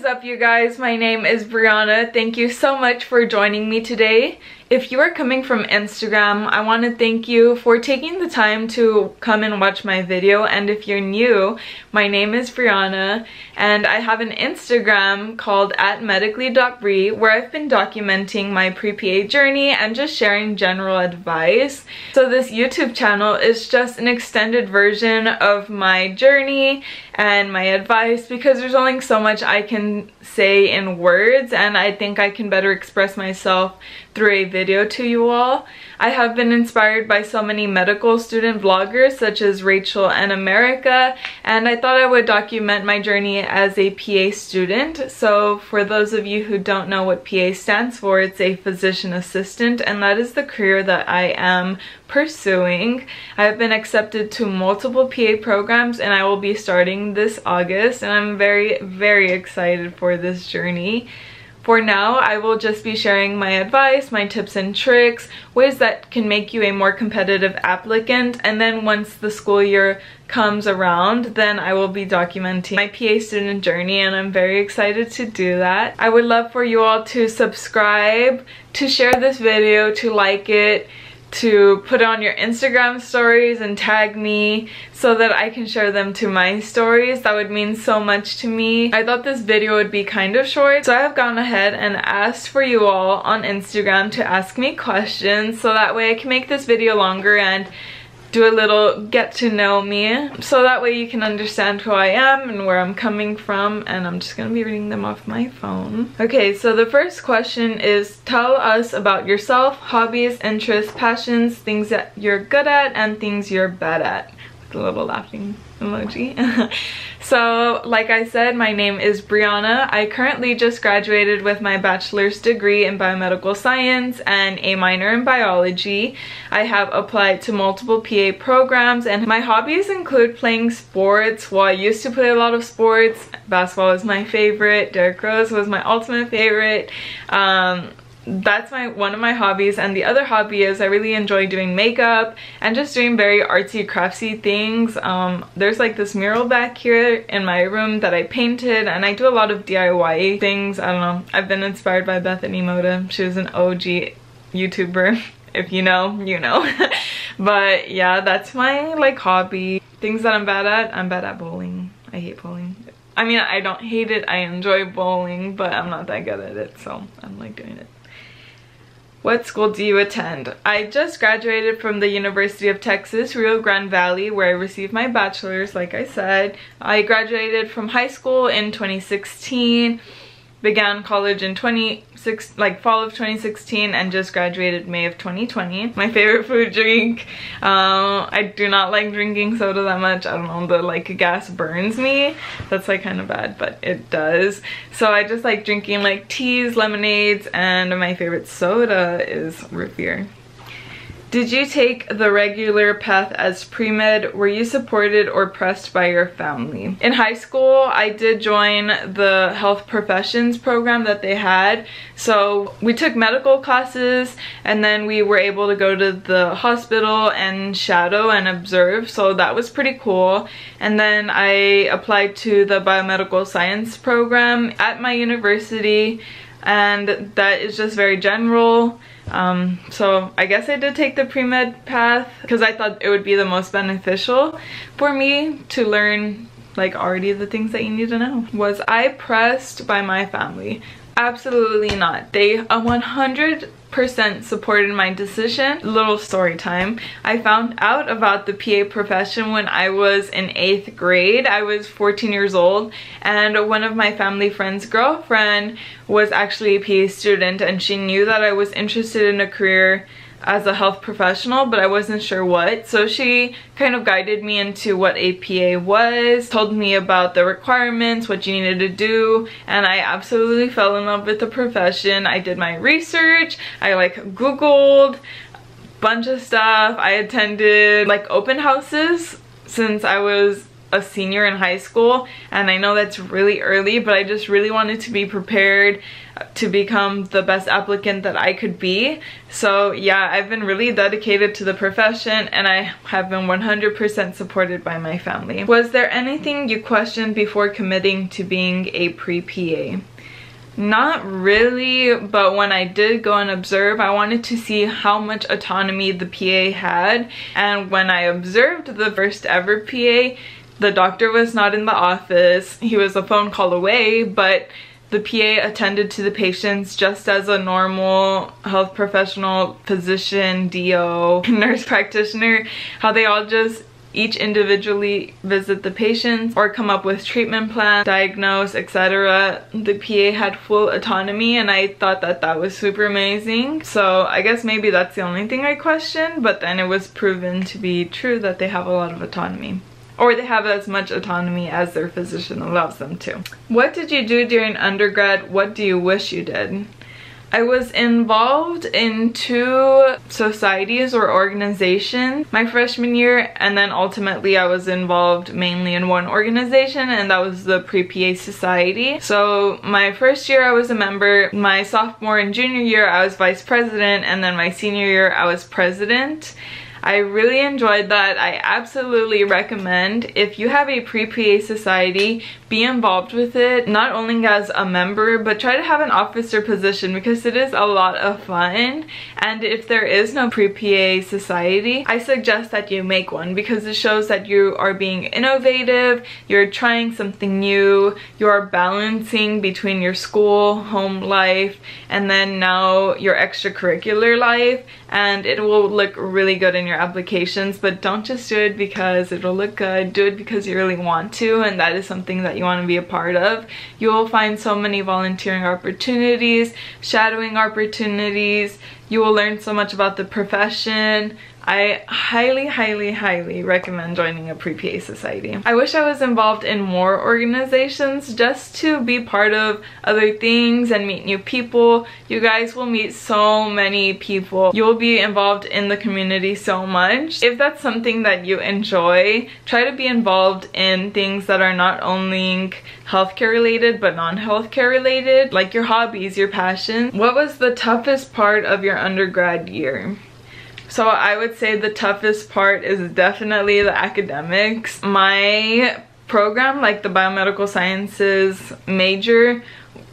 is up, you guys? My name is Briana. Thank you so much for joining me today. If you are coming from Instagram, I want to thank you for taking the time to come and watch my video. And if you're new, my name is Briana and I have an Instagram called @medically.bri where I've been documenting my pre-PA journey and just sharing general advice. So this YouTube channel is just an extended version of my journey and my advice because there's only so much I can say in words, and I think I can better express myself through a video to you all. I have been inspired by so many medical student vloggers such as Rachel and America, and I thought I would document my journey as a PA student. So for those of you who don't know what PA stands for, it's a physician assistant, and that is the career that I am pursuing. I have been accepted to multiple PA programs and I will be starting this August, and I'm very excited for this journey. For now, I will just be sharing my advice, my tips and tricks, ways that can make you a more competitive applicant, and then once the school year comes around, then I will be documenting my PA student journey, and I'm very excited to do that. I would love for you all to subscribe, to share this video, to like it, to put on your Instagram stories and tag me so that I can share them to my stories. That would mean so much to me. I thought this video would be kind of short, so I have gone ahead and asked for you all on Instagram to ask me questions so that way I can make this video longer and do a little get to know me, so that way you can understand who I am and where I'm coming from, and I'm just gonna be reading them off my phone. Okay, so the first question is, tell us about yourself, hobbies, interests, passions, things that you're good at and things you're bad at. With a little laughing emoji. So like I said, my name is Briana. I currently just graduated with my bachelor's degree in biomedical science and a minor in biology. I have applied to multiple PA programs, and my hobbies include playing sports. Well, I used to play a lot of sports. Basketball is my favorite. Derrick Rose was my ultimate favorite. That's one of my hobbies, and the other hobby is I really enjoy doing makeup and just doing very artsy craftsy things. There's like this mural back here in my room that I painted, and I do a lot of DIY things. I don't know, I've been inspired by Bethany Moda. She was an OG YouTuber. If you know, you know. But yeah, that's my like hobby. Things that I'm bad at bowling. I hate bowling. I mean, I don't hate it, I enjoy bowling, but I'm not that good at it, so I don't like doing it. What school do you attend? I just graduated from the University of Texas, Rio Grande Valley, where I received my bachelor's, like I said. I graduated from high school in 2016, began college in fall of 2016, and just graduated May of 2020. My favorite food drink, I do not like drinking soda that much. I don't know, the like gas burns me. That's like kind of bad, but it does. So I just like drinking like teas, lemonades, and my favorite soda is root beer. Did you take the regular path as pre-med? Were you supported or pressed by your family? In high school, I did join the health professions program that they had. So we took medical classes, and then we were able to go to the hospital and shadow and observe. So that was pretty cool. And then I applied to the biomedical science program at my university, and that is just very general. So I guess I did take the pre-med path because I thought it would be the most beneficial for me to learn like already the things that you need to know. Was I pressed by my family? Absolutely not. They 100% supported my decision. Little story time. I found out about the PA profession when I was in 8th grade. I was 14 years old, and one of my family friend's girlfriend was actually a PA student, and she knew that I was interested in a career as a health professional, but I wasn't sure what. So she kind of guided me into what a PA was, told me about the requirements, what you needed to do, and I absolutely fell in love with the profession. I did my research, I like Googled a bunch of stuff. I attended like open houses since I was a senior in high school, and I know that's really early, but I just really wanted to be prepared to become the best applicant that I could be. So yeah, I've been really dedicated to the profession, and I have been 100% supported by my family. Was there anything you questioned before committing to being a pre-PA? Not really, but when I did go and observe, I wanted to see how much autonomy the PA had, and when I observed the first ever PA, the doctor was not in the office. He was a phone call away, but the PA attended to the patients just as a normal health professional, physician, DO, nurse practitioner, how they all just each individually visit the patients or come up with treatment plans, diagnose, etc. The PA had full autonomy, and I thought that that was super amazing. So I guess maybe that's the only thing I questioned, but then it was proven to be true that they have a lot of autonomy. Or they have as much autonomy as their physician allows them to. What did you do during undergrad? What do you wish you did? I was involved in 2 societies or organizations my freshman year, and then ultimately I was involved mainly in one organization, and that was the Pre-PA Society. So my first year I was a member, my sophomore and junior year I was vice president, and then my senior year I was president. I really enjoyed that. I absolutely recommend, if you have a pre-PA society, be involved with it, not only as a member, but try to have an officer position, because it is a lot of fun. And if there is no pre-PA society, I suggest that you make one, because it shows that you are being innovative, you're trying something new, you're balancing between your school, home life, and then now your extracurricular life, and it will look really good in your applications. But don't just do it because it'll look good, do it because you really want to, and that is something that you want to be a part of. You will find so many volunteering opportunities, shadowing opportunities, you will learn so much about the profession. I highly recommend joining a pre-PA society. I wish I was involved in more organizations just to be part of other things and meet new people. You guys will meet so many people. You will be involved in the community so much. If that's something that you enjoy, try to be involved in things that are not only healthcare related but non-healthcare related, like your hobbies, your passions. What was the toughest part of your undergrad year? So I would say the toughest part is definitely the academics. My program, like the biomedical sciences major,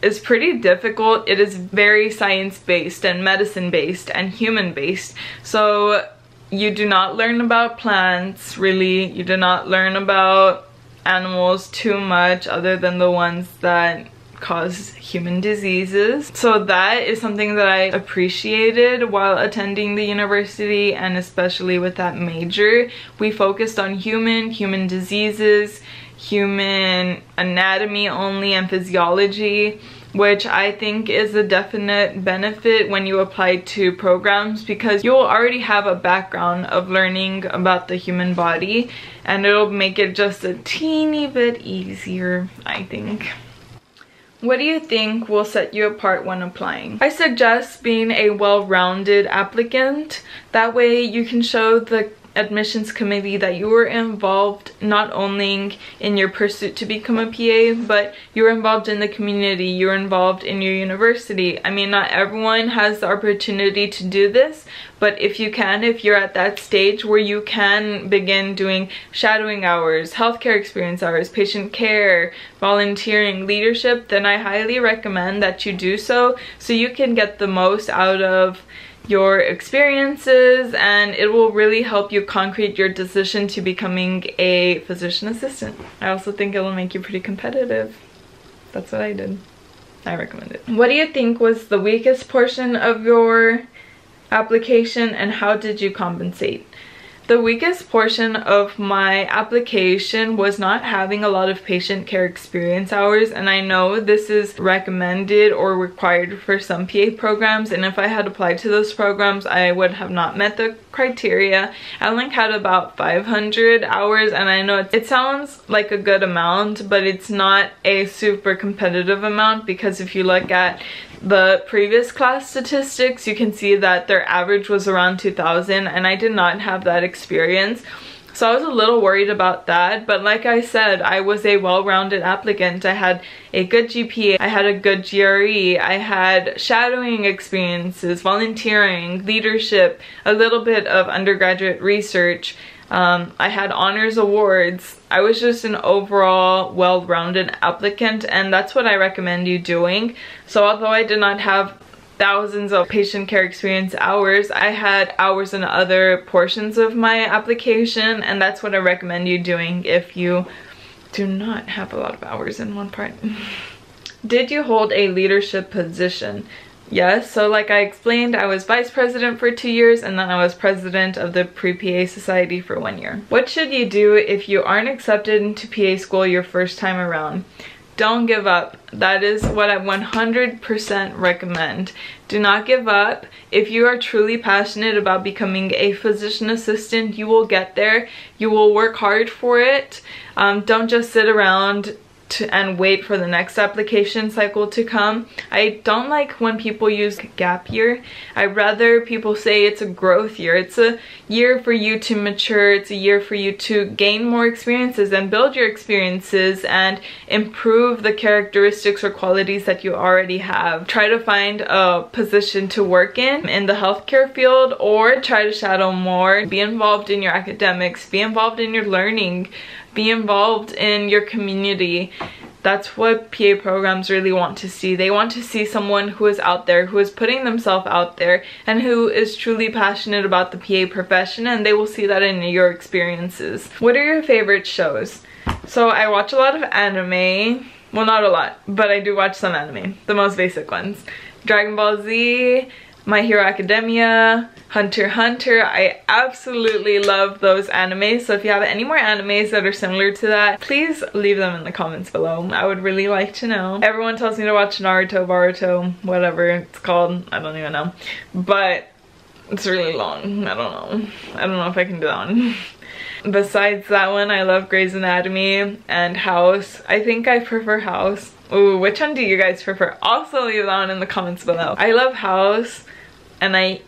is pretty difficult. It is very science-based and medicine-based and human-based. So you do not learn about plants, really. You do not learn about animals too much, other than the ones that cause human diseases. So that is something that I appreciated while attending the university, and especially with that major. We focused on human diseases, human anatomy only, and physiology, which I think is a definite benefit when you apply to programs, because you'll already have a background of learning about the human body, and it'll make it just a teeny bit easier, I think. What do you think will set you apart when applying? I suggest being a well-rounded applicant. That way you can show the admissions committee that you were involved not only in your pursuit to become a PA, but you're involved in the community, you're involved in your university. I mean, not everyone has the opportunity to do this, but if you can, if you're at that stage where you can begin doing shadowing hours, healthcare experience hours, patient care, volunteering, leadership, then I highly recommend that you do so you can get the most out of your experiences, and it will really help you concrete your decision to becoming a physician assistant. I also think it will make you pretty competitive. That's what I did. I recommend it. What do you think was the weakest portion of your application, and how did you compensate? The weakest portion of my application was not having a lot of patient care experience hours, and I know this is recommended or required for some PA programs, and if I had applied to those programs I would have not met the criteria. I only had about 500 hours, and I know it sounds like a good amount, but it's not a super competitive amount, because if you look at the previous class statistics, you can see that their average was around 2,000, and I did not have that experience. So I was a little worried about that, but like I said, I was a well-rounded applicant. I had a good GPA, I had a good GRE, I had shadowing experiences, volunteering, leadership, a little bit of undergraduate research. I had honors awards. I was just an overall well-rounded applicant, and that's what I recommend you doing. So although I did not have thousands of patient care experience hours, I had hours in other portions of my application, and that's what I recommend you doing if you do not have a lot of hours in one part. Did you hold a leadership position? Yes, so like I explained, I was vice president for 2 years, and then I was president of the Pre-PA Society for 1 year. What should you do if you aren't accepted into PA school your first time around? Don't give up. That is what I 100% recommend. Do not give up. If you are truly passionate about becoming a physician assistant, you will get there. You will work hard for it. Don't just sit around and wait for the next application cycle to come. I don't like when people use gap year. I'd rather people say it's a growth year. It's a year for you to mature. It's a year for you to gain more experiences and build your experiences and improve the characteristics or qualities that you already have. Try to find a position to work in the healthcare field, or try to shadow more. Be involved in your academics, be involved in your learning, be involved in your community. That's what PA programs really want to see. They want to see someone who is out there, who is putting themselves out there, and who is truly passionate about the PA profession, and they will see that in your experiences. What are your favorite shows? So I watch a lot of anime. Well, not a lot, but I do watch some anime. The most basic ones. Dragon Ball Z, My Hero Academia, Hunter x Hunter. I absolutely love those animes. So if you have any more animes that are similar to that, please leave them in the comments below. I would really like to know. Everyone tells me to watch Naruto, Boruto, whatever it's called. I don't even know. But it's really long. I don't know. I don't know if I can do that one. Besides that one, I love Grey's Anatomy and House. I think I prefer House. Ooh, which one do you guys prefer? Also leave that one in the comments below. I love House, and I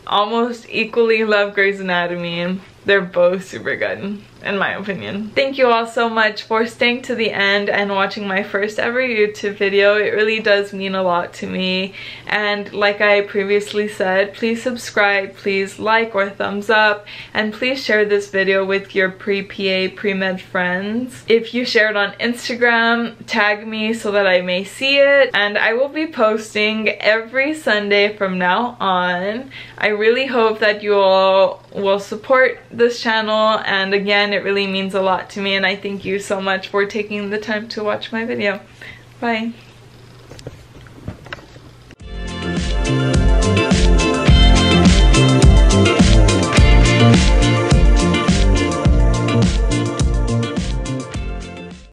almost equally love Grey's Anatomy. They're both super good, in my opinion. Thank you all so much for staying to the end and watching my first ever YouTube video. It really does mean a lot to me. And like I previously said, please subscribe, please like or thumbs up, and please share this video with your pre-PA, pre-med friends. If you share it on Instagram, tag me so that I may see it. And I will be posting every Sunday from now on. I really hope that you all will support this channel, and again, it really means a lot to me, and I thank you so much for taking the time to watch my video. Bye.